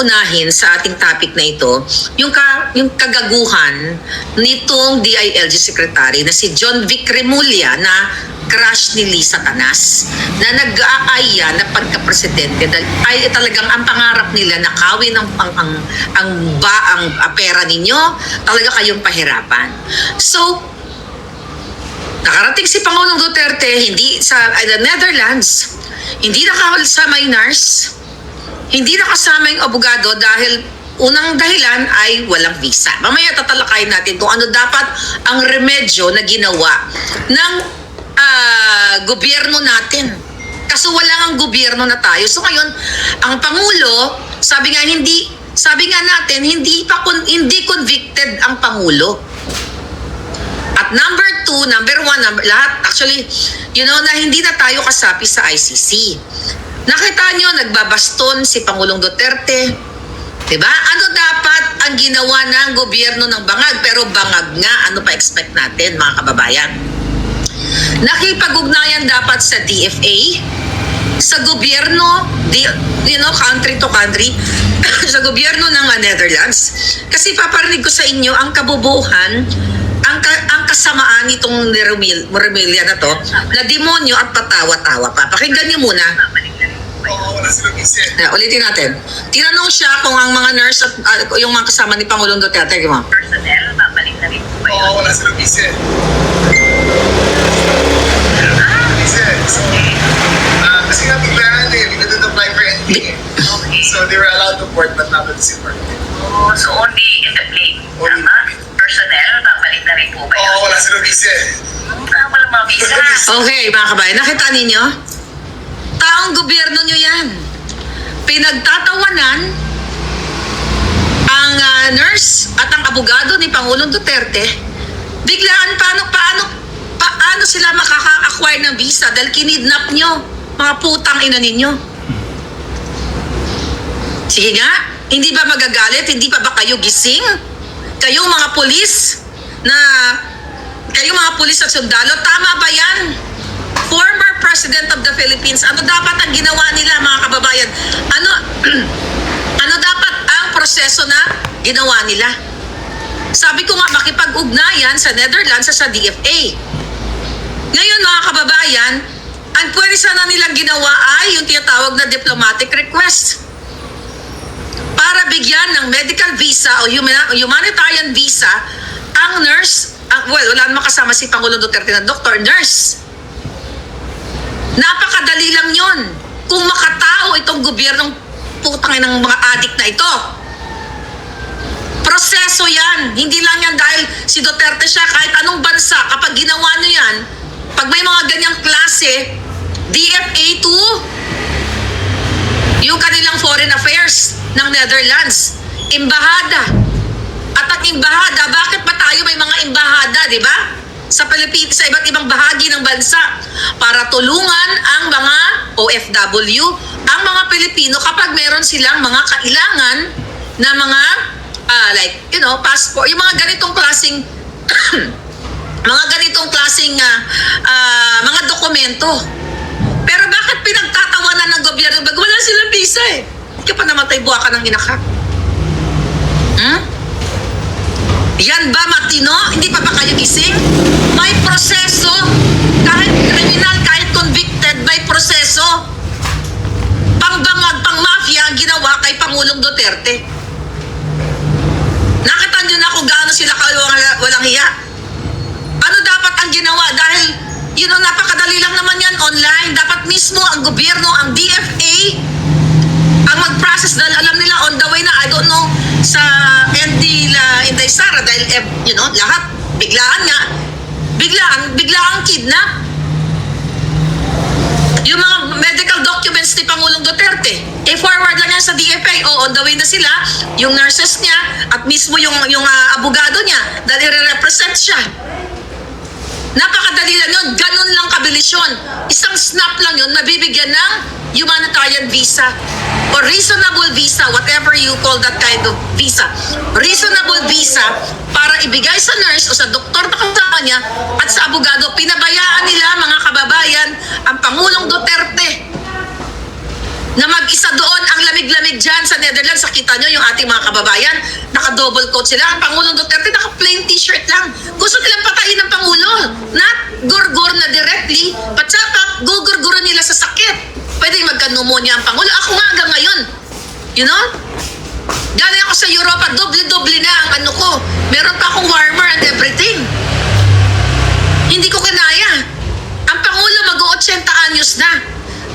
unahin sa ating topic na ito, yung kagaguhan nitong DILG Secretary na si John Vic Remulla na crush ni Lisa Tanas na nag-aaya na pagka-presidente dahil ay talagang ang pangarap nila na kawin ang pera ninyo, talaga kayong pahirapan. So, nakarating si Pangulong Duterte hindi sa the Netherlands, hindi nakasama yung nurse, hindi nakasama yung abogado dahil unang dahilan ay walang visa. Mamaya tatalakayin natin kung ano dapat ang remedyo na ginawa ng gobyerno natin. Kaso wala ang gobyerno na tayo. So ngayon, ang Pangulo, sabi nga natin, hindi convicted ang Pangulo. At number one, lahat, actually, na hindi na tayo kasapi sa ICC. Nakita nyo, nagbabaston si Pangulong Duterte. Diba? Ano dapat ang ginawa ng gobyerno ng bangag? Pero bangag nga, ano pa expect natin, mga kababayan? Nakipag-ugnayan dapat sa DFA, sa gobyerno, country to country, sa gobyerno ng Netherlands. Kasi paparinig ko sa inyo ang kabubuhan, ang kasamaan nitong Remulla na to, na demonyo at patawa-tawa pa. Pakinggan niyo muna. Ulitin natin. Tinanong siya kung ang mga nurse at yung mga kasama ni Pangulong Duterte. Personnel, babalik na rin po ba yun? Oo, wala silang visa. Kasi nga biglaan eh, we couldn't apply for anything eh. Okay. So they were allowed to port but not to disembark. Oh, so only in the plane. Only in the Tama? plane. Personnel, babalik na rin po ba yun? Oo, wala silang visa. Walang mga visa. Okay, mga kabayan, nakita ninyo? Taong gobyerno nyo yan. Pinagtatawanan ang nurse at ang abogado ni Pangulong Duterte. Biglaan, paano sila makaka-acquire ng visa dahil kinidnap nyo, mga putang ina ninyo. Sige nga, hindi ba magagalit? Hindi pa ba kayo gising? Kayong mga pulis at sundalo, tama ba yan? Former President of the Philippines, ano dapat ang ginawa nila, mga kababayan? Ano dapat ang proseso na ginawa nila? Sabi ko nga, makipag-ugnayan sa Netherlands sa DFA. Ngayon, mga kababayan, ang pwede sana nilang ginawa ay yung tinatawag na diplomatic request para bigyan ng medical visa o humanitarian visa ang nurse, wala naman kasama si Pangulong Duterte na doctor, nurse. Napakadali lang yon kung makatao itong gobyernong putang ng mga adik na ito. Proseso yan. Hindi lang yan dahil si Duterte siya, kahit anong bansa, kapag ginawa nyo yan, pag may mga ganyang klase, DFA 2, yung kanilang foreign affairs ng Netherlands, embahada. At ang embahada, bakit ba tayo may mga embahada, di ba? Sa Pilipinas, sa iba't ibang bahagi ng bansa para tulungan ang mga OFW, ang mga Pilipino kapag meron silang mga kailangan na mga passport, yung mga ganitong klaseng mga dokumento. Pero bakit pinagtatawanan ng gobyerno? Wala silang visa eh. Hindi ka pa namatay, buha ka ng ina ka. Yan ba matino? Hindi pa ba kayo gising? May proseso. Kahit criminal, kahit convicted, may proseso. Pangbangag, pang-mafia ang ginawa kay Pangulong Duterte. Nakita nyo na kung gaano sila walang hiya. Ano dapat ang ginawa? Dahil, napakadali lang naman yan online. Dapat mismo ang gobyerno, ang DFA, ang mag-process dahil alam nila on the way na, I don't know, sa Inday Sara dahil, lahat, biglaan kidnap. Yung mga medical documents ni Pangulong Duterte, forward lang yan sa DFA. On the way na sila, yung nurses niya, at mismo yung abogado niya, dahil i-represent siya. Napakadali lang yun. Ganun lang kabilis yun. Isang snap lang yun, mabibigyan ng humanitarian visa or reasonable visa, whatever you call that kind of visa. Reasonable visa para ibigay sa nurse o sa doktor na kasama niya at sa abogado. Pinabayaan nila, mga kababayan, ang Pangulong Duterte na mag-isa doon ang lamig lamig-lamig dyan sa Netherlands. Nakita nyo yung ating mga kababayan, naka-double coat sila. Ang Pangulong Duterte, naka-plain t-shirt lang. Gusto nilang patayin ng Pangulo. Not gurgur na directly, but saka gugurguran nila sa sakit. Pwede magka-pneumonia ang Pangulo. Ako nga hanggang ngayon. You know? Galing ako sa Europa, doble-doble na ang ano ko. Meron pa akong warmer and everything. Hindi ko kinaya. Ang Pangulo mag-80 anyos na.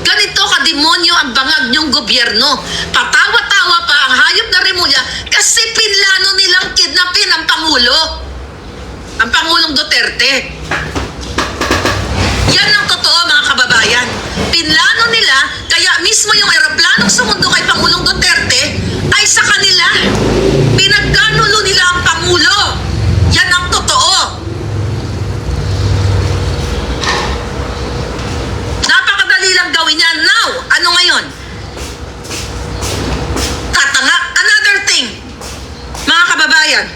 Ganito kademonyo ang bangag niyong gobyerno. Patawa-tawa pa ang hayop na Rimulya kasi pinlano nilang kidnapin ang Pangulo. Ang Pangulong Duterte. Yan ang totoo mga kababayan. Pinlano nila, kaya mismo yung eroplanong sumundo kay Pangulong Duterte ay sa kanila. Pinagkanulo nila ang Pangulo. Yan ang totoo. Napakadali lang gawin yan. Now, ano ngayon? Tatanga. Another thing, mga kababayan,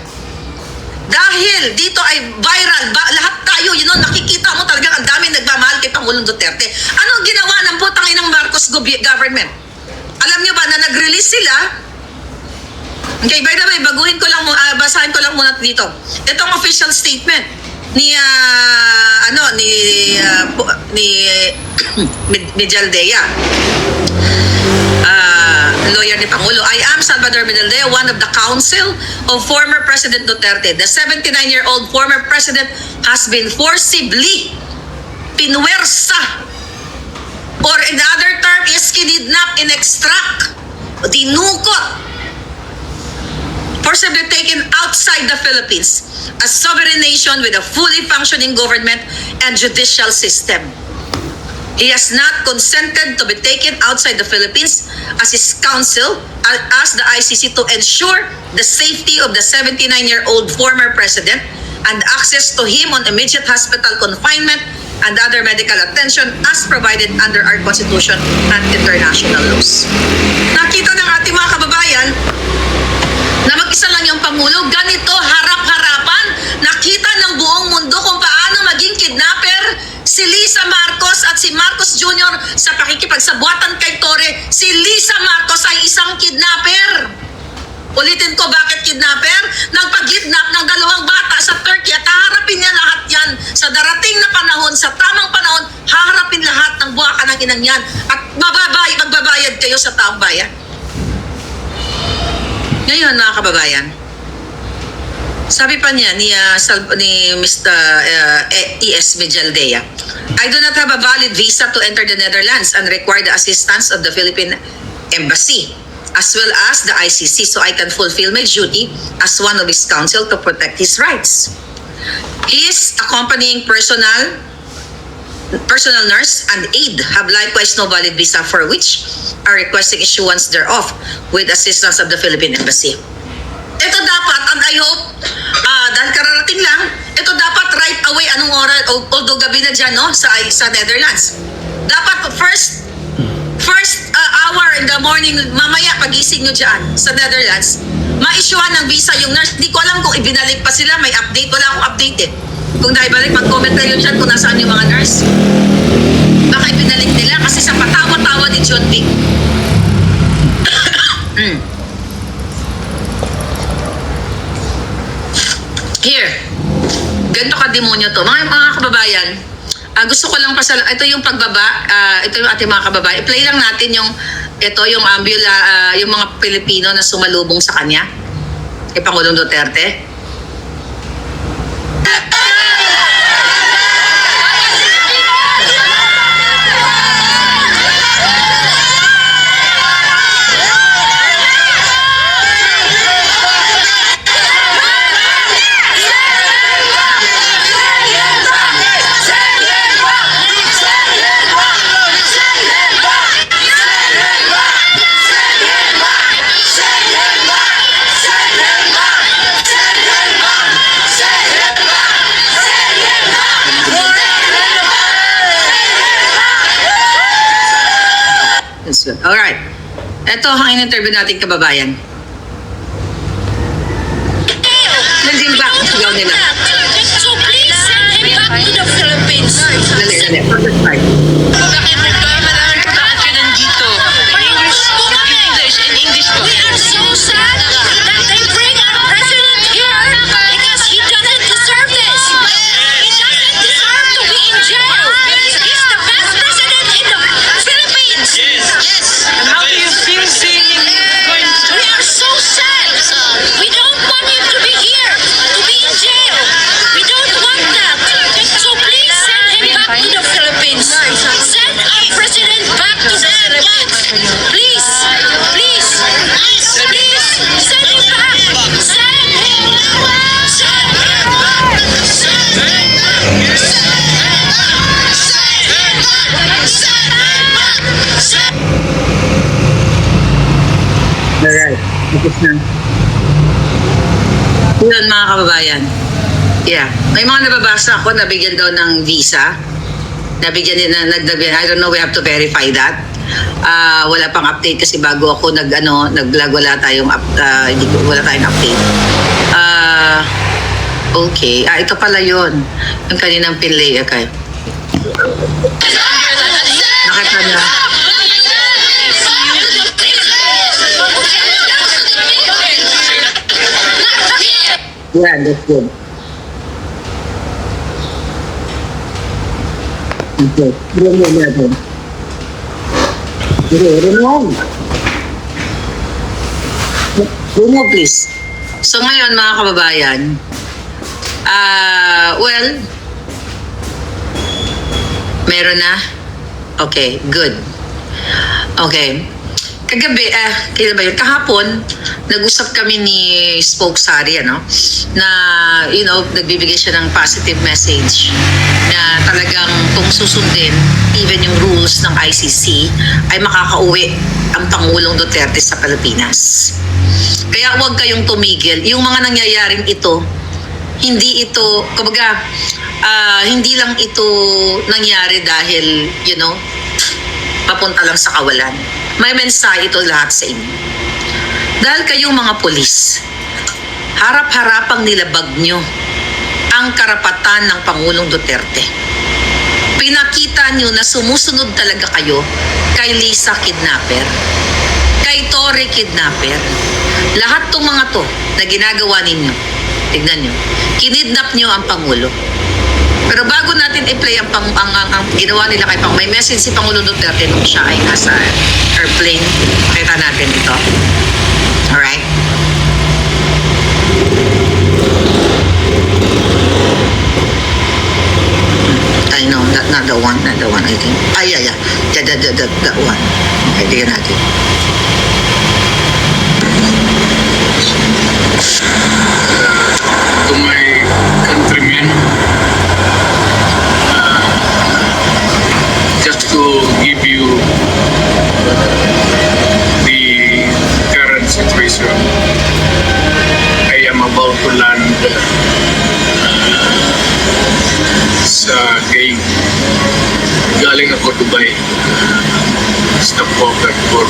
dahil dito ay viral, lahat tayo, nakikita mo talagang ang dami nagmamahal kay Pangulong Duterte. Anong ginawa ng putang inang Marcos government? Alam nyo ba na nag-release sila? Okay, by the way, basahin ko lang muna dito. Itong official statement ni Medjaldea, lawyer ni Pangulo. I am Salvador Medjaldea, one of the counsel of former President Duterte. The 79-year-old former president has been forcibly pinwersa, or in other term is kinidnap and extract, dinukot, forcibly taken outside the Philippines, a sovereign nation with a fully functioning government and judicial system. He has not consented to be taken outside the Philippines as his counsel as the ICC to ensure the safety of the 79-year-old former president and access to him on immediate hospital confinement and other medical attention as provided under our Constitution and international laws. Nakita ng ating mga kababayan na mag-isa lang yung Pangulo, ganito harap-harapan, nakita ng buong mundo kung paano maging kidnapper si Lisa Marcos at si Marcos Jr. sa pakikipagsabuatan kay Torre. Si Lisa Marcos ay isang kidnapper. Ulitin ko, bakit kidnapper? Nagpag-kidnap ng 2 bata sa Turkey at haharapin niya lahat yan sa darating na panahon, sa tamang panahon, haharapin lahat ng buwakan ng inang yan at magbabayad kayo sa taong bayan. Ngayon mga kababayan, sabi pa niya ni Mr. E.S. Medjaldea, I do not have a valid visa to enter the Netherlands and require the assistance of the Philippine Embassy as well as the ICC so I can fulfill my duty as one of his counsel to protect his rights. His accompanying personal nurse and aide have likewise no valid visa for which are requesting issuance thereof with assistance of the Philippine Embassy. Ito dapat, and I hope, dahil kararating lang, ito dapat right away, anong oras, although gabi na dyan, no, sa Netherlands. Dapat first hour in the morning, mamaya pagising nyo dyan sa Netherlands, ma-issuehan ng visa yung nurse. Hindi ko alam kung ibinalik pa sila, may update, wala akong update eh. Kung naibalik, mag-comment kayo dyan kung nasaan yung mga nurse. Baka ibinalik nila kasi sa patawa-tawa ni John Vic. Here, ganito ka-demonyo to. Mga kababayan, gusto ko lang ito yung pagbaba, ito yung ating mga kababayan. I-play lang natin yung mga Pilipino na sumalubong sa kanya. Kay Pangulong Duterte. Alright. Ito ang in-interview natin kababayan. Nag-imbak ang sigaw nila. So please send him back to the Philippines. Dali. Perfect time. Bakit maraming production nandito? In English Tapos na. Yun mga kababayan. Yeah. May mga nababasa ako, nabigyan daw ng visa. Nabigyan din na I don't know, we have to verify that. Wala pang update kasi bago ako nag-vlog, wala tayong update. Okay. Ito pala yun. Yung kaninang pinlay. Okay. Nakita niya. Yeah, that's good. Okay. Remove natin. Remove please. So ngayon mga kababayan, well, meron na? Okay, good. Okay. Kagabi, kailan ba yun? Kahapon, nag-usap kami ni Spoke Sari, na, nagbibigay siya ng positive message na talagang kung susundin, even yung rules ng ICC, ay makakauwi ang Pangulong Duterte sa Pilipinas. Kaya huwag kayong tumigil. Yung mga nangyayaring ito, hindi ito, kumbaga, hindi lang ito nangyari dahil, papunta lang sa kawalan. May mensahe ito lahat sa inyo. Dahil kayong mga pulis, harap-harapang nilabag nyo ang karapatan ng Pangulong Duterte. Pinakita nyo na sumusunod talaga kayo kay Lisa Kidnapper, kay Torre Kidnapper. Lahat tong mga to na ginagawa ninyo, tignan nyo, kinidnap nyo ang Pangulo. Pero bago natin i-play ang ginawa nila kay may message si Pangulong Duterte nung siya ay nasa airplane. Pakita natin ito. Alright? I know, not the one, I think. Yeah. That one. Okay, tingnan natin. To my countrymen, just to give you the current situation, I am about to land sa gate. Galing ako Dubai. Stopover for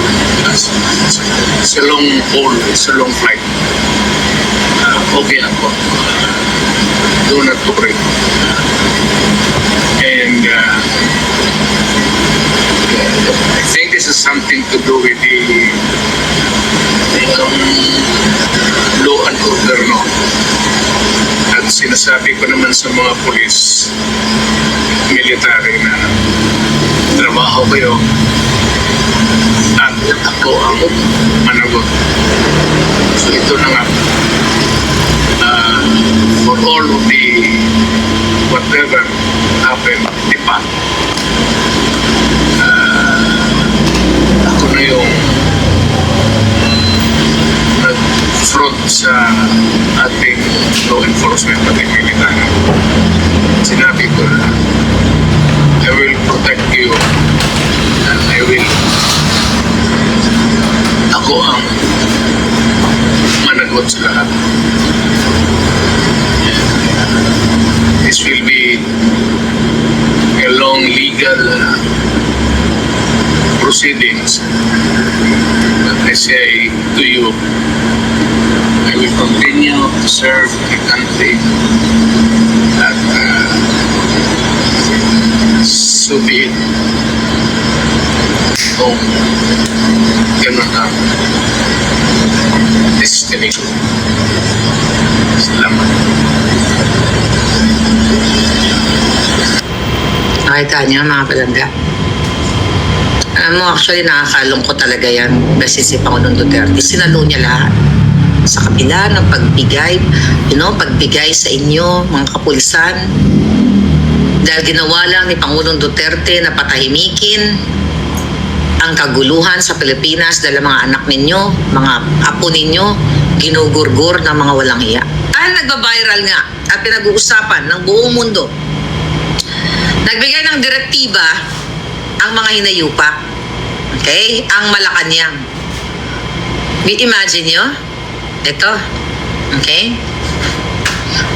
it's a long haul, it's a long flight. Okay ako. Do not worry. And I think this is something to do with the law and order, no? At sinasabi ko naman sa mga polis, military na trabaho kayo at ako ang managot. So ito na nga, for all of the whatever happened, di ba? Ako na yung nag-front sa ating law enforcement at military. Sinabi ko na I will protect you and ako ang managot sa lahat. This will be a long legal proceedings. But I say to you, I will continue to serve the country at so be it. Oh, ganun ang destiny ko. Salamat. Nakita niyo mga palangga. Alam mo, actually nakakalungkot talaga yan kasi si Pangulong Duterte. Sinalo niya lahat. Sa kabila ng pagbigay, pagbigay sa inyo, mga kapulisan. Dahil ginawa lang ni Pangulong Duterte na patahimikin ang kaguluhan sa Pilipinas dahil mga anak ninyo, mga apo ninyo, ginugurgur ng mga walang hiya. Nagba-viral nga at pinag-uusapan ng buong mundo. Nagbigay ng direktiba ang mga hinayupak. Okay? Ang Malacanang. Imagine nyo, ito, okay?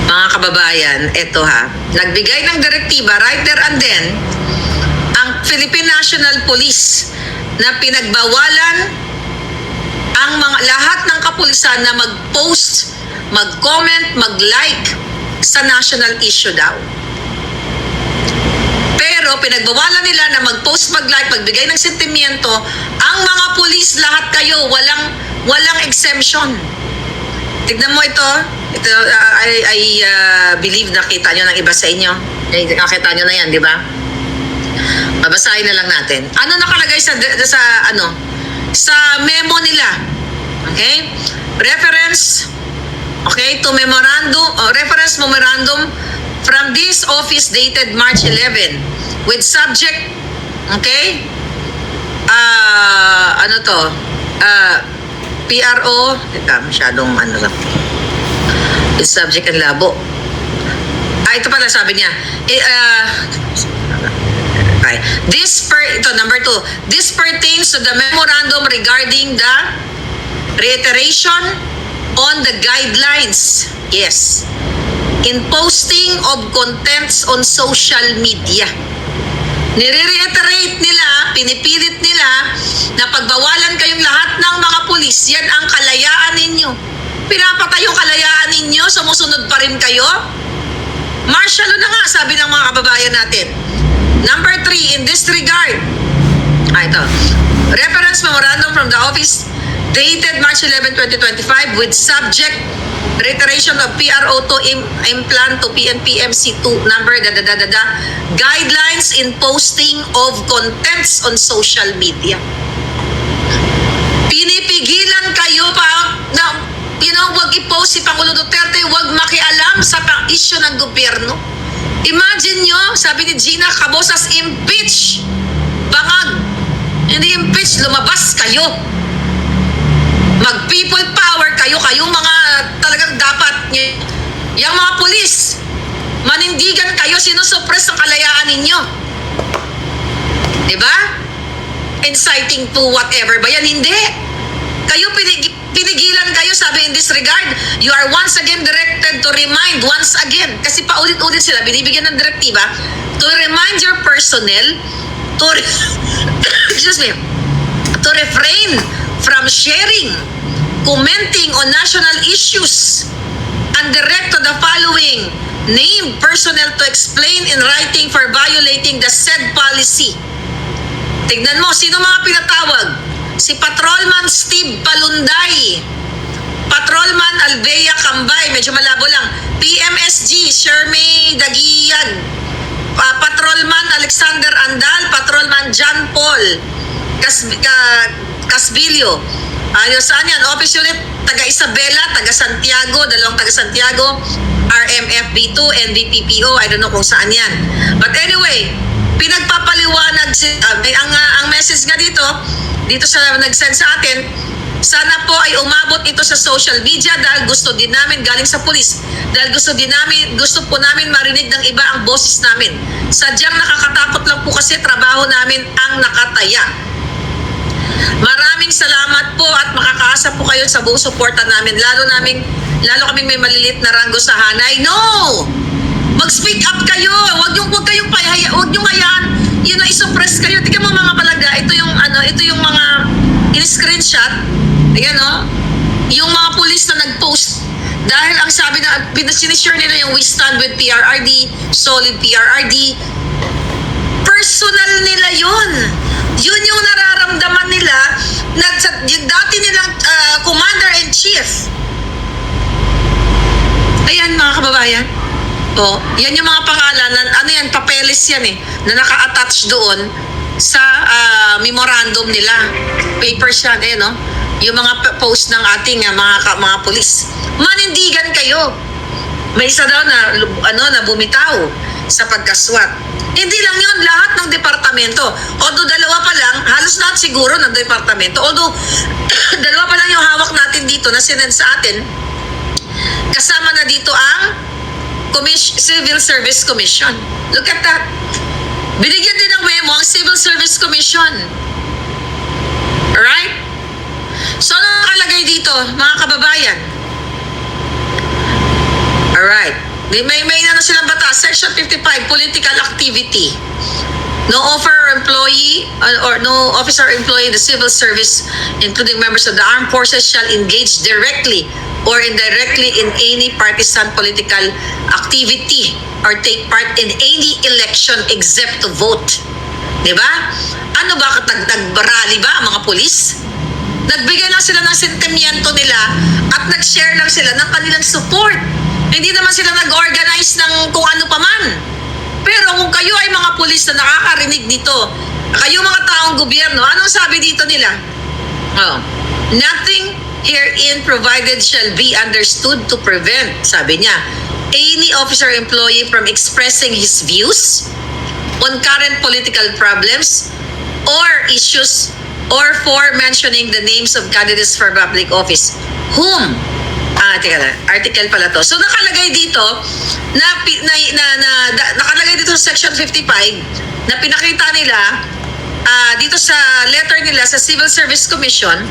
Mga kababayan, ito ha, nagbigay ng direktiba right there and then, ang Philippine National Police na pinagbawalan ang mga lahat ng kapulisan na mag-post, mag-comment, mag-like sa national issue daw. Pero pinagbawalan nila na mag-post, mag-like, magbigay ng sentimiento, ang mga pulis, lahat kayo, walang exemption. Tignan mo ito. Ito, I believe nakita nyo ng iba sa inyo. Nakita nyo na yan, di ba? Babasahin na lang natin. Ano nakalagay sa memo nila? Okay? Reference, okay, to memorandum, reference memorandum from this office dated March 11 with subject, okay? PRO, teka, masyadong lang. With subject and labo. Ito pala sabi niya. Okay. Ito, number 2. This pertains to the memorandum regarding the reiteration on the guidelines. Yes. In posting of contents on social media. Nire-reiterate nila, pinipilit nila na pagbawalan kayong lahat ng mga pulis, yan ang kalayaan ninyo. Pinapatay yung kalayaan ninyo, sumusunod pa rin kayo. Martial law na nga, sabi ng mga kababayan natin. Number 3, in this regard, ito, reference memorandum from the office dated March 11, 2025 with subject reiteration of PRO to implant to PNPMC2 number guidelines in posting of contents on social media. Pinipigilan kayo pa na wag i-post si Pangulo Duterte, wag makialam sa issue ng gobyerno. Imagine nyo, sabi ni Gina Cabosas, impeach. Bangag. Hindi impeach, lumabas kayo. Mag-people power kayo, kayong mga talagang dapat, yung mga pulis, manindigan kayo, sinusuppress ang kalayaan ninyo. Diba? Inciting to whatever ba yan? Hindi. Kayo pinigilan kayo, sabi in this regard, you are once again directed to remind once again, kasi paulit-ulit sila, binibigyan ng direktiba, to remind your personnel to to refrain from sharing, commenting on national issues, and direct to the following named personnel to explain in writing for violating the said policy. Tignan mo, sino mga pinatawag? Si Patrolman Steve Palunday, Patrolman Albea Cambay, medyo malabo lang, PMSG Shermay Dagiyag, Patrolman Alexander Andal, Patrolman John Paul Casbillo. Saan yan? Office Unit taga Isabela, taga Santiago, dalawang taga Santiago, RMFB2, NDPPO, I don't know kung saan yan. But anyway, pinagpapaliwanag ang message nga dito sa nag-send sa atin, sana po ay umabot ito sa social media dahil gusto din namin galing sa pulis. Dahil gusto po namin marinig ng iba ang boses namin. Sadyang nakakatakot lang po kasi trabaho namin ang nakataya. Maraming salamat po at makakaasa po kayo sa buong suporta namin. Lalo kaming may malilit na ranggo sa hanay. No! Mag-speak up kayo. Huwag yung hayaan. Isuppress kayo. Tingnan mo mga palaga. Ito yung mga in-screenshot. Ayan yung mga pulis na nag-post. Dahil ang sabi na, sinishare nila yung we stand with PRRD, solid PRRD. Personal nila yun. Yun yung nararamdaman nila na yung dati nilang commander-in-chief. Ayan mga kababayan. Yan yung mga pangalan, papeles yan na naka-attach doon sa memorandum nila. Papers yan, yung mga post ng ating mga pulis. Manindigan kayo. May isa daw na bumitaw sa pagkaswat. Hindi lang yun, lahat ng departamento. Although dalawa pa lang, halos lahat siguro ng departamento. Although dalawa pa lang yung hawak natin dito na sinend sa atin. Kasama na dito ang Civil Service Commission. Look at that. Binigyan din ng memo ang Civil Service Commission. Alright? So, nakalagay dito, mga kababayan. Alright. May ano silang batas. Section 55, political activity. No offer or employee or no officer or employee in the civil service, including members of the armed forces, shall engage directly or indirectly in any partisan political activity or take part in any election except to vote. Diba? Ano ba, nagbarali ba ang mga pulis? Nagbigay lang sila ng sentimiento nila at nag-share lang sila ng kanilang support. Hindi naman sila nag-organize ng kung ano pa man. Pero kung kayo ay mga pulis na nakakarinig dito, kayo mga taong gobyerno, anong sabi dito nila? Oh, nothing herein provided shall be understood to prevent, sabi niya, any officer or employee from expressing his views on current political problems or issues or for mentioning the names of candidates for public office whom article pala to. So nakalagay dito nakalagay dito sa section 55 na pinakita nila dito sa letter nila sa Civil Service Commission.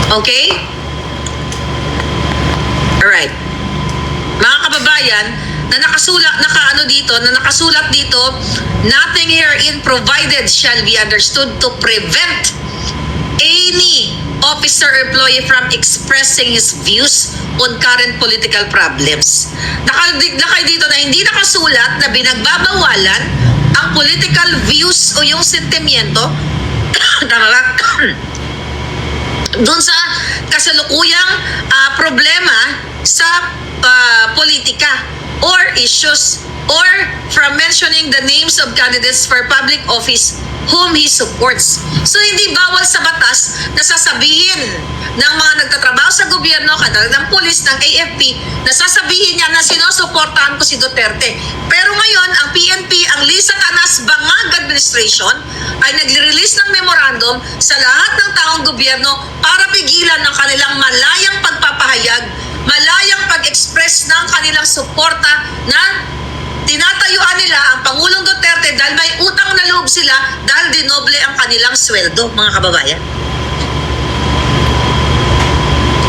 Okay? Alright. Mga kababayan, na nakasulat dito, nothing herein provided shall be understood to prevent any officer or employee from expressing his views on current political problems. Nakalagay dito na hindi nakasulat na binagbabawalan ang political views o yung sentimiento tama ba? Doon sa kasalukuyang problema sa politika or issues or from mentioning the names of candidates for public office whom he supports. So hindi bawal sa batas na sasabihin ng mga nagtatrabaho sa gobyerno, katulad ng pulis, ng AFP, na sasabihin niya na sinusuportahan ko si Duterte. Pero ngayon, ang PNP, ang Lisa Tanas Bangag Administration, ay nagre-release ng memorandum sa lahat ng taong gobyerno para pigilan ng kanilang malayang pagpapahayag, malayang pag-express ng kanilang suporta na tinatayuan nila ang Pangulong Duterte dahil may utang na loob sila dahil dinoble ang kanilang sweldo, mga kababayan.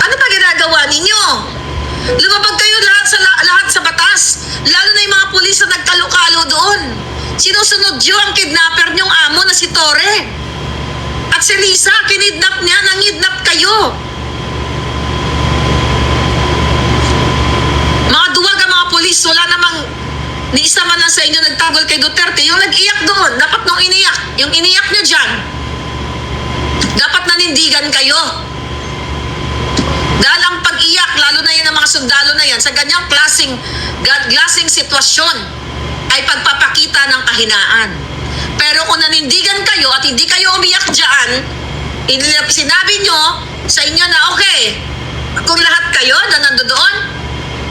Ano pa ginagawa ninyo? Lumabag kayo lahat sa batas, lalo na yung mga pulis na nagkalo-kalo doon. Sinusunod nyo ang kidnapper nyong amo na si Torre. At si Lisa, kinidnap niya, nangidnap kayo. Mga duwag ang mga pulis, wala namang ni isa man lang sa inyo nagtanggol kay Duterte. Yung nag-iyak doon, dapat nung iniyak, yung iniyak nyo dyan, dapat nanindigan kayo. Dahil ang pag-iyak, lalo na yan ang mga sundalo na yan, sa ganyang klaseng sitwasyon, ay pagpapakita ng kahinaan. Pero kung nanindigan kayo at hindi kayo umiyak dyan, sinabi nyo sa inyo na okay, kung lahat kayo na nandoon,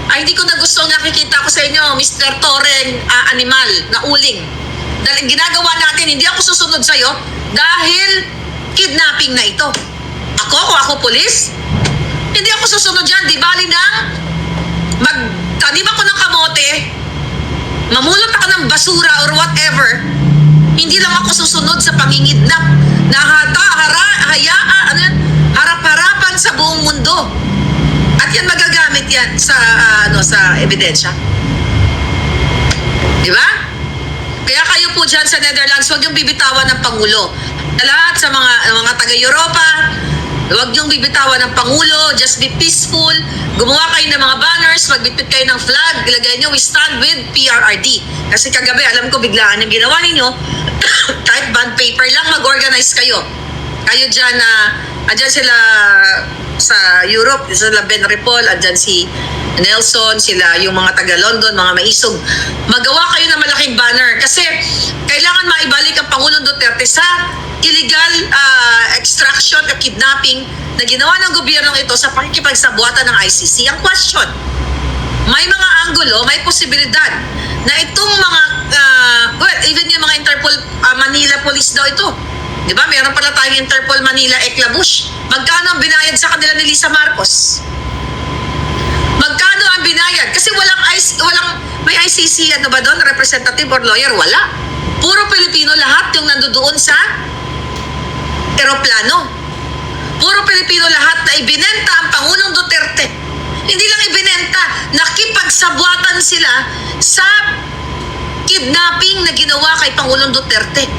ay hindi ko na gustong nakikita ko sa inyo, Mr. Torre, animal, na uling. Dahil ginagawa natin, hindi ako susunod sa'yo dahil kidnapping na ito. Kung ako pulis, hindi ako susunod dyan. Di bali na magtanim ako ng kamote, mamulot ako ng basura or whatever, hindi lang ako susunod sa pangingidnap na harap-harapan sa buong mundo. At yan magagamit yan sa sa ebidensya. Di ba? Kaya kayo po dyan sa Netherlands, huwag yung bibitawan ng Pangulo. Lahat sa mga taga-Europa, huwag yung bibitawan ng Pangulo, just be peaceful. Gumawa kayo ng mga banners, magbitbit kayo ng flag, ilagay nyo, we stand with PRRD. Kasi kagabi, alam ko biglaan ang ginawa ninyo, kahit bond paper lang, mag-organize kayo. Kayo dyan andyan sila sa Europe, sila Ben Repol, andyan si Nelson, sila yung mga taga-London, mga maisog. Magawa kayo ng malaking banner kasi kailangan maibalik ang Pangulong Duterte sa illegal extraction at kidnapping na ginawa ng gobyernong ito sa pakikipagsabuatan ng ICC. Ang question, may mga anggulo, may posibilidad na itong mga, even yung mga Interpol Manila Police daw ito. Di ba? Meron pala tayong Interpol Manila Eclabush. Magkano ang binayad sa kanila ni Lisa Marcos? Magkano ang binayad? Kasi may ICC, ano ba doon? Representative or lawyer? Wala. Puro Pilipino lahat yung nandoon sa eroplano. Puro Pilipino Pilipino lahat na ibinenta ang Pangulong Duterte. Hindi lang ibinenta, nakipagsabwatan sila sa kidnapping na ginawa kay Pangulong Duterte.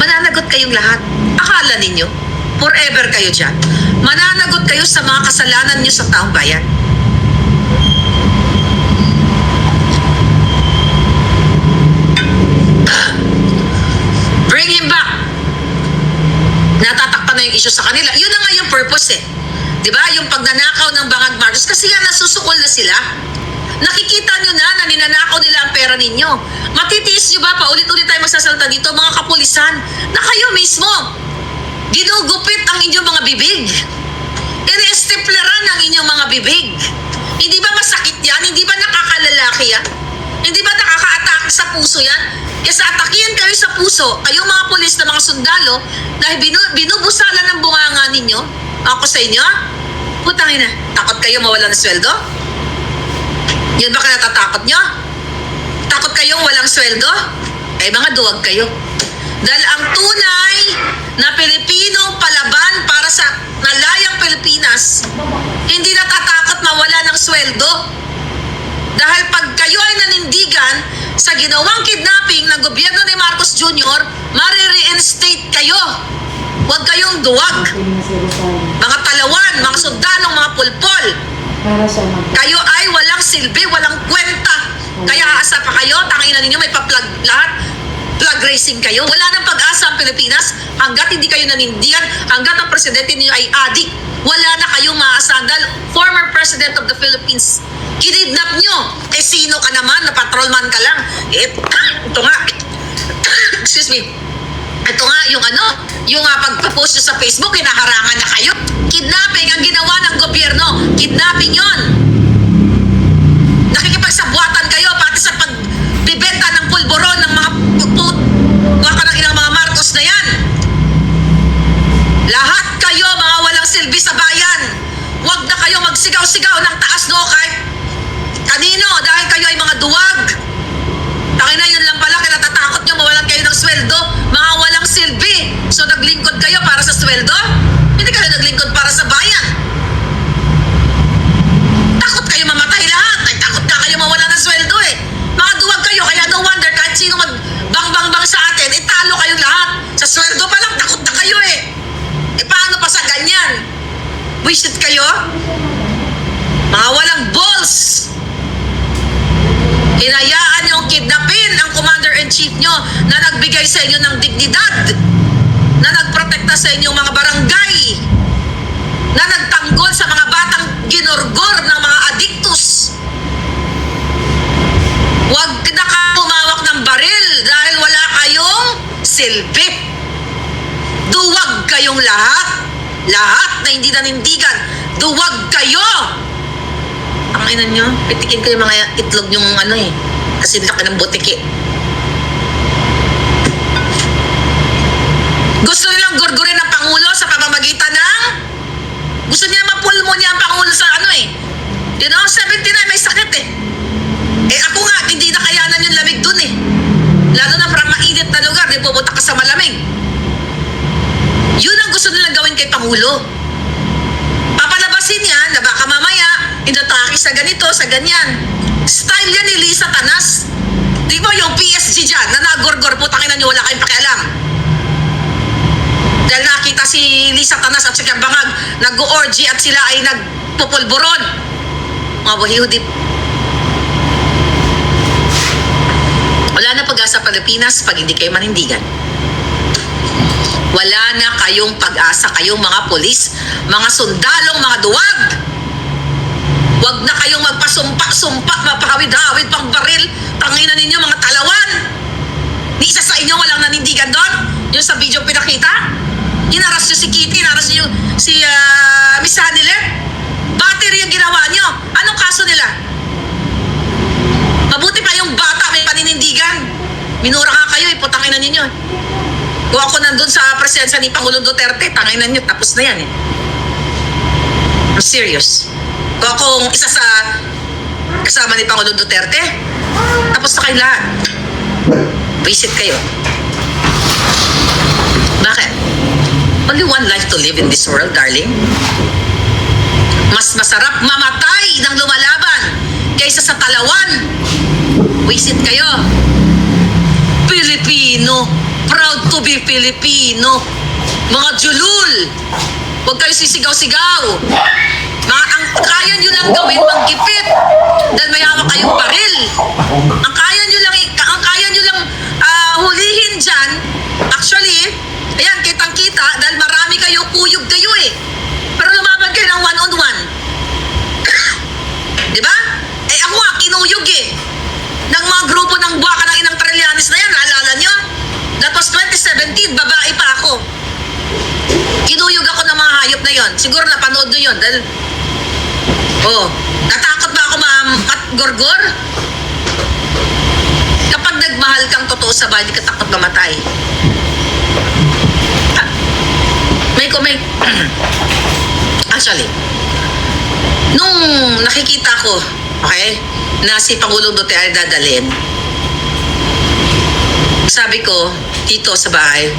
Mananagot kayong lahat. Akala ninyo, forever kayo dyan. Mananagot kayo sa mga kasalanan nyo sa taong bayan. Bring him back. Natatakpan na yung issue sa kanila. Yun na nga yung purpose eh. Diba? Yung pagnanakaw ng Bangag Marcos. Kasi yan, nasusukol na sila. Nakikita nyo na ninanakaw nila ang pera ninyo. Matitiis nyo ba? Paulit-ulit tayo magsasalita dito, mga kapulisan, na kayo mismo ginugupit ang inyong mga bibig. Ini-stipleran ang inyong mga bibig. Hindi ba masakit yan? Hindi ba nakakalalaki yan? Hindi ba nakaka-atake sa puso yan? Kasi atakihan kayo sa puso, kayong mga pulis na mga sundalo, na binubusalan ng bunganga ninyo, ako sa inyo, putang ina, takot kayo mawala ng sweldo? Yun ba natatakot nyo? Takot kayong walang sweldo? Eh mga duwag kayo. Dahil ang tunay na Pilipinong palaban para sa nalayang Pilipinas, hindi natatakot mawala ng sweldo. Dahil pag kayo ay nanindigan sa ginawang kidnapping ng gobyerno ni Marcos Jr., mare-reinstate kayo. Huwag kayong duwag. Mga talawan, mga sundalong, mga pulpol. Kayo ay walang silbi, walang kwenta. Kaya aasa pa kayo, tangina ninyo, may pa-plug lahat. Plug racing kayo. Wala nang pag-asa ang Pilipinas hanggat hindi kayo nanindigan, hanggat ang presidente niyo ay adik. Wala na kayong maaasahan dahil former president of the Philippines. Kinidnap nyo. Eh sino ka naman? Na patrolman ka lang. Ito nga. Excuse me. Ito nga yung pagpapost nyo sa Facebook, hinaharangan na kayo. Kidnapping ang ginawa ng gobyerno. Kidnapping yon. Nakikipagsabwatan kayo pati sa pagbibenta ng pulburon ng mga baka ng ilang mga Marcos na yan. Lahat kayo mga walang silbi sa bayan. Huwag na kayo magsigaw-sigaw ng taas no kahit kanino dahil kayo ay mga duwag. Tangina yun lang pala, kaya natatakot nyo mawalan kayo ng sweldo. Mga walang silbi. So naglingkod kayo para sa sweldo? Hindi kayo naglingkod para sa bayan. Takot kayo mamatay lahat. Ay, takot ka kayo mawala ng sweldo eh. Mga duwag kayo, kaya no wonder kahit sino magbang-bang-bang sa atin, italo kayong lahat. Sa sweldo pa lang, takot na kayo eh. E paano pa sa ganyan? Wisit kayo? Mga walang balls. Hinayaan niyong kidnapin ang commander-in-chief nyo na nagbigay sa inyo ng dignidad, na nagprotekta sa inyong mga barangay, na nagtanggol sa mga batang ginorgor ng mga adiktus. Huwag na ka pumawak ng baril dahil wala kayong silbi. Duwag kayong lahat. Lahat na hindi nanindigan. Duwag kayo. Ang ina nyo, pitikin kayo mga itlog yung kasi laki ng butiki. Gusto nilang gurgurin ng Pangulo sa pamamagitan ng gusto niya mapulmonya ang Pangulo sa 79 may sakit eh. Eh ako nga, hindi na kayanan yung lamig dun eh. Lalo na para mainit na lugar, di pupunta ka sa malamig. Yun ang gusto nilang gawin kay Pangulo. Papalabasin yan na baka mamaya inatake sa ganito, sa ganyan. Style yan ni Lisa Tanas. Di ba yung PSG dyan na nagorgor, putangin na nyo, wala kayong pakialam. Dahil nakita si Lisa Tanas at si Bangag nag-orgy at sila ay nagpupulburon. Mga buhihudip. Wala na pag-asa Pilipinas pag hindi kayo manindigan. Wala na kayong pag-asa, kayong mga pulis, mga sundalong, mga duwag. Huwag na kayong magpasumpa-sumpa, mapahawid-hawid pang baril. Tangina ninyo mga talawan. Ni isa sa inyo walang nanindigan doon. Yung sa video pinakita. Inaras nyo si Kitty, inaras nyo si Miss Hanilet. Battery yung ginawa nyo. Anong kaso nila? Mabuti pa yung bata may paninindigan. Minura ka kayo, iputangin na ninyo. Kung ako nandun sa presensya ni Pangulong Duterte, tangin na nyo, tapos na yan eh. I'm serious. Kung akong isa sa kasama ni Pangulong Duterte, tapos na kayo lahat. Visit kayo. Bakit? Baliw one life to live in this world, darling. Mas masarap mamatay ng lumalaban kaysa sa talawan. Wisit kayo. Pilipino. Proud to be Filipino. Mga julul. Huwag kayo sisigaw-sigaw. Ang kaya nyo lang gawin manggipit dahil may hawak kayong baril. Ang kaya nyo lang hulihin dyan. Actually, ayan, kitang-kita dahil marami kayo, kuyog kayo eh. Pero lumaban kayo ng one-on-one. Di ba? Eh ako nga, kinuyog eh. Ng mga grupo ng buwaka ng inang Trillanes na yan, naalala nyo? That was 2017, babae pa ako. Kinuyog ako ng mga hayop na yon. Siguro napanood nyo yun dahil natakot ba ako gorgor? Kapag nagmahal kang totoo sa bahay, di ka takot mamatay. Actually, nung nakikita ko, okay, na si Pangulong Duterte dadalhin, sabi ko, dito sa bahay,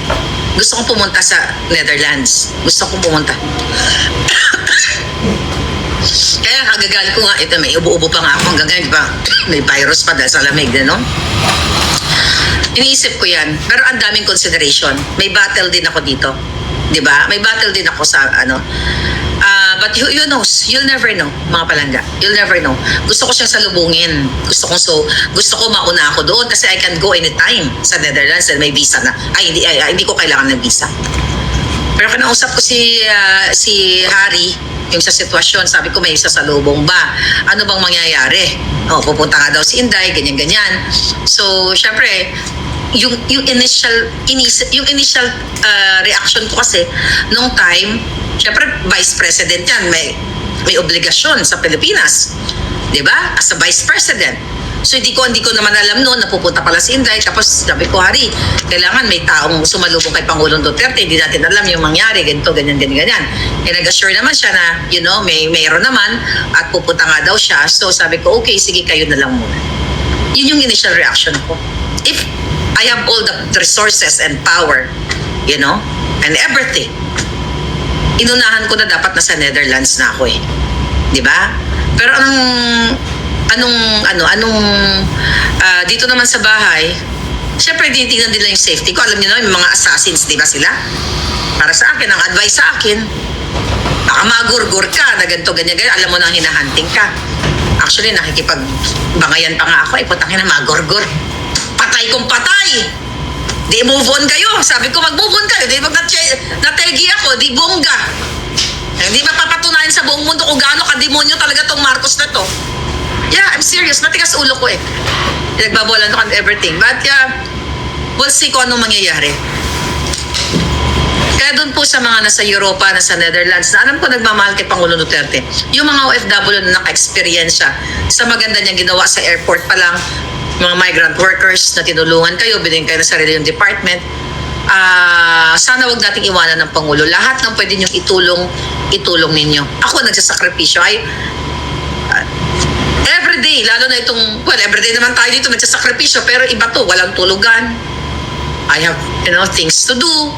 gusto kong pumunta sa Netherlands. Gusto kong pumunta. Kaya kagagalit ko nga, ito may ubo-ubo pa nga ako hanggang ngayon, di ba? May virus pa dahil sa lamig din, no? Iniisip ko yan, pero ang daming consideration. May battle din ako dito, di ba? May battle din ako sa, but who knows? You'll never know, mga palangga. You'll never know. Gusto ko siyang salubungin. Gusto ko mauna ako doon kasi I can go anytime sa Netherlands and may visa na. Hindi ko kailangan ng visa. Pero kinausap ko si Harry, yung sa sitwasyon, sabi ko may sasalubong ba? Ano bang mangyayari? Pupunta nga daw si Inday, ganyan-ganyan. So, syempre, yung initial reaction ko kasi nung time, syempre vice president yan, may obligasyon sa Pilipinas, 'di ba? As a vice president. So hindi ko naman alam noon na pupunta pala si Inday. Tapos sabi ko, Hari, kailangan may taong sumalubong kay Pangulong Duterte. Hindi natin alam yung mangyari, ganito, ganyan. Eh nag-assure naman siya na, mayroon naman at pupunta nga daw siya. So sabi ko, okay, sige, kayo na lang muna. Yun yung initial reaction ko. If I have all the resources and power, and everything, inunahan ko na dapat nasa Netherlands na ako eh. 'Di ba? Pero dito naman sa bahay, syempre tinitingnan nila yung safety ko. Alam niyo na, yung mga assassins, 'di ba sila? Para sa akin, ang advice sa akin, baka magurgur ka na ganito, ganyan, alam mo na hinahunting ka. Actually, nakikipagbangayan pa nga ako, putang ina, magurgur. Patay kong patay. Di move on kayo. Sabi ko, mag-move on kayo. Di nategi ako, di bongga. Hindi ba papatunayan sa buong mundo kung gaano kademonyo talaga tong Marcos na to? Yeah, I'm serious. Matigas ulo ko eh. Nagbabolan ako on everything. But we'll see kung anong mangyayari. Kaya doon po sa mga nasa Europa, nasa Netherlands, na alam ko nagmamahal kay Pangulong Duterte, yung mga OFW na naka-experience sa maganda niyang ginawa sa airport pa lang, mga migrant workers na tinulungan kayo, binigyan kayo ng sarili yung department. Sana wag nating iwanan ng Pangulo. Lahat ng pwede niyong itulong ninyo. Ako nagsasakripisyo. Everyday, lalo na everyday naman tayo dito nagsasakripisyo, pero iba to, walang tulugan. I have, things to do.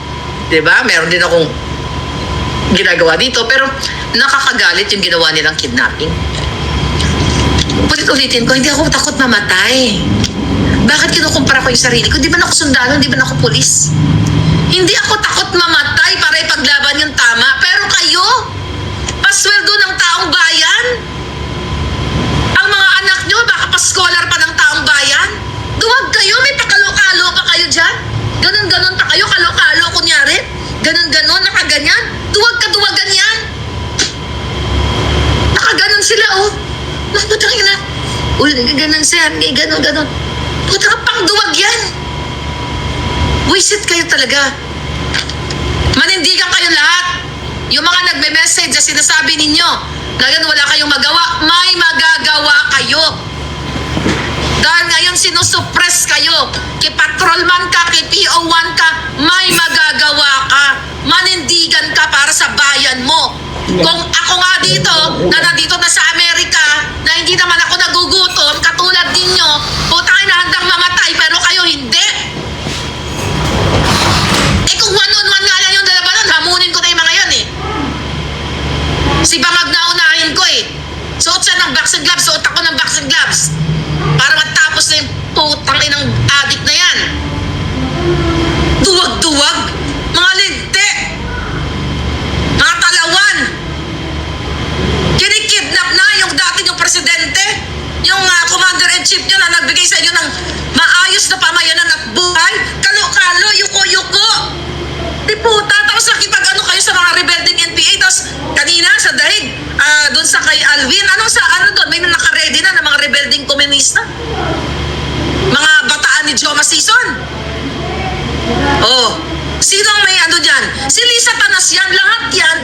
Diba? Meron din akong ginagawa dito, pero nakakagalit yung ginawa nilang kidnapping. Ulitin ko, hindi ako takot mamatay. Bakit kinukumpara ko yung sarili ko? Di ba ako sundalo? Di ba ako pulis? Hindi ako takot mamatay para ipaglaban yung tama. Pero kayo, pasweldo ng taong bayan. Ang mga anak nyo, baka pa-scholar pa ng taong bayan. Duwag kayo, may pakalo-kalo pa kayo dyan. Ganon-ganon pa kayo, kalo-kalo kunyari. Ganon-ganon, nakaganyan. Duwag-kaduwagan yan. Nakaganon sila, putang ina. Ganon siya, ganon. Putang pangduwag yan. Wisit kayo talaga. Manindigan kayo lahat. Yung mga nagme-message na sinasabi ninyo, ngayon wala kayong magawa, may magagawa kayo. Dahil ngayon sinusuppress kayo. Kay patrolman ka, kay PO1 ka, may magagawa ka. Manindigan ka para sa bayan mo. Kung ako nga dito, na nandito na sa Amerika, na hindi naman ako nagugutom, katulad ninyo, putang ina, handang mamatay, pero kayo hindi. Kung one-on-one nga lang yung dalawa nun, hamunin ko na ng boxing gloves, suot ako ng boxing gloves. Para matapos na yung putang inang adik na yan. Duwag-duwag, mga linti, mga talawan. Kinikidnap na yung dati yung presidente, yung commander-in-chief nyo na nagbigay sa inyo ng maayos na pamayanan at buhay. Kalo-kalo, yuko-yuko. Di puta, tapos nakipag-ano kayo sa mga rebelding NPA. Tapos kanina sa dahig, doon sa kay Alvin, ano doon, may naka-ready na ng mga rebelding komunista. Mga bataan ni Joma Sison. Oh, sino ang may ano dyan? Si Lisa Tanas yan, lahat yan,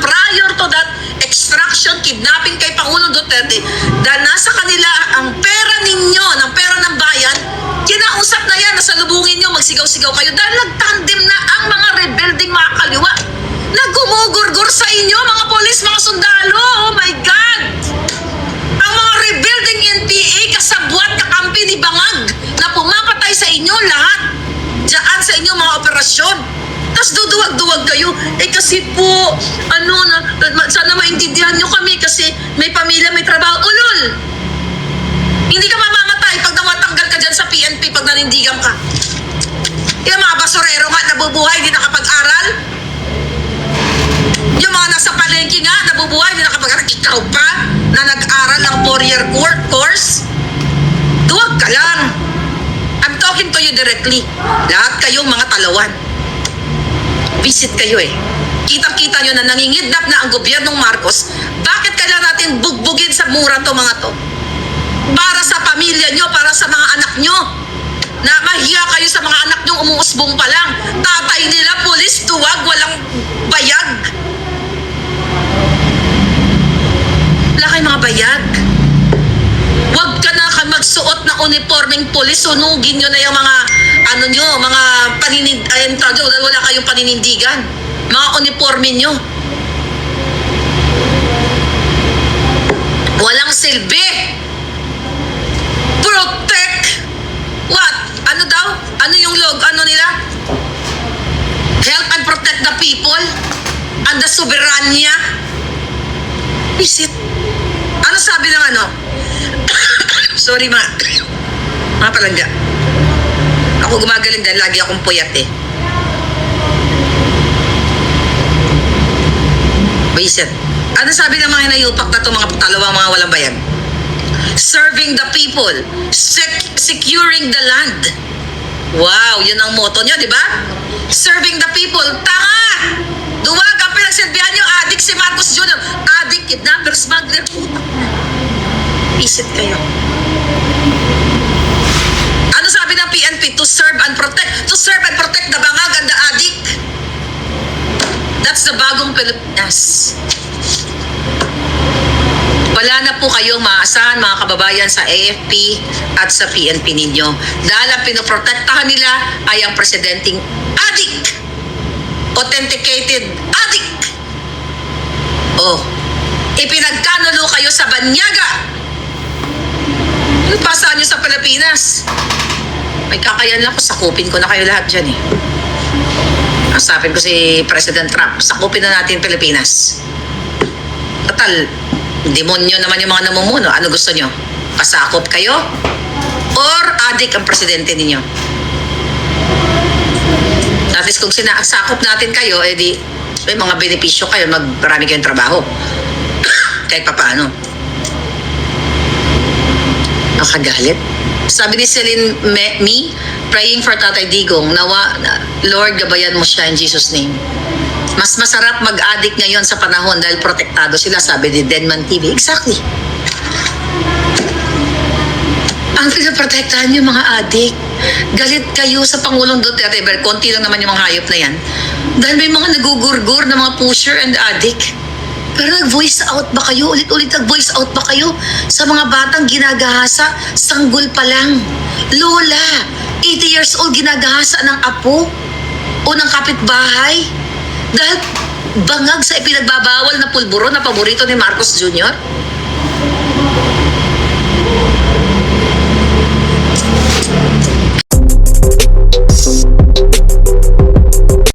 prior to that extraction, kidnapping kay Pangulong Duterte, dahil nasa kanila ang pera ninyo, ng pera ng bayan, kinausap na yan, nasalubungin nyo, magsigaw-sigaw kayo, dahil nagtandem na ang mga rebelding mga kaliwa, nagumugurgur sa inyo, mga polis, mga sundalo, oh my God! Ang mga rebuilding NPA, kasabwat, kakampi ni Bangag, na pumapatay sa inyo lahat, dyan sa inyong mga operasyon. Tapos duduwag-duwag kayo. Kasi po, sana maintindihan nyo kami kasi may pamilya, may trabaho. Ulol! Hindi ka mamamatay pag namatanggal ka dyan sa PNP pag nanindigan ka. Yung mga basurero nga, nabubuhay, hindi nakapag-aral. Yung mga nasa palengke nga, nabubuhay, hindi nakapag-aral. Ikaw pa, na nag-aral ng 4-year course. Duwag ka lang. I'm talking to you directly. Lahat kayong mga talawan. Visit kayo eh. Kitang-kita nyo na nangingidnap na ang gobyernong Marcos. Bakit kailangan natin bugbugin sa mura to mga to? Para sa pamilya nyo, para sa mga anak nyo. Na mahiya kayo sa mga anak nyo, umuusbong pa lang. Tatay nila, pulis, tuwag, walang bayag. Wala kayong mga bayag. Huwag ka na magsuot na uniformeng pulis, sunugin nyo na yung mga mga wala kayong paninindigan. Mga uniforme nyo. Walang silbi. Protect. What? Ano daw? Ano yung ano nila? Help and protect the people and the soberanya. Is it? Ano sabi ng ano? Sorry mga palangga. Ako gumagaling dahil lagi akong puyat eh. Visit. Ano sabi ng mga hinayupak na ito, mga talawang mga walang bayan? Serving the people, securing the land. Wow, yun ang motto nyo, di ba? Serving the people. Tanga! Duwag ang pinagsilbihan nyo, adik si Marcos Jr. Adik, kidnapper, smuggler, puta. Visit kayo. Ano sabi ng PNP? To serve and protect. To serve and protect the bangag and the addict. That's the bagong Pilipinas. Wala na po kayong maasahan mga kababayan sa AFP at sa PNP ninyo. Dahil ang pinoprotektahan nila ay ang presidenteng addict. Authenticated addict. Oh, ipinagkanulo kayo sa banyaga. Pasaan nyo sa Pilipinas. May kakayan lang ko, sakupin ko na kayo lahat dyan eh. Asapin ko si President Trump, sakupin na natin Pilipinas. Total, demonyo naman yung mga namumuno. Ano gusto nyo? Kasakop kayo? Or adik ang presidente ninyo? At least kung sinasakop natin kayo, edi may mga benepisyo kayo, marami kayong trabaho. Kahit pa paano. Nakagalit. Sabi ni Celine Me, praying for Tatay Digong, nawa, Lord, gabayan mo siya in Jesus' name. Mas masarap mag-addict ngayon sa panahon dahil protektado sila, sabi ni Denman TV. Exactly. Ang pinaprotektahan yung mga addict. Galit kayo sa Pangulong Duterte, pero konti lang naman yung mga hayop na yan. Dahil may mga nagugurgur na mga pusher and addict. Pero nag-voice out ba kayo? Ulit-ulit nag-voice out ba kayo sa mga batang ginagahasa? Sanggol pa lang. Lola, 80 years old ginagahasa ng apo o ng kapitbahay. Dahil bangag sa ipinagbabawal na pulburo na paborito ni Marcos Jr.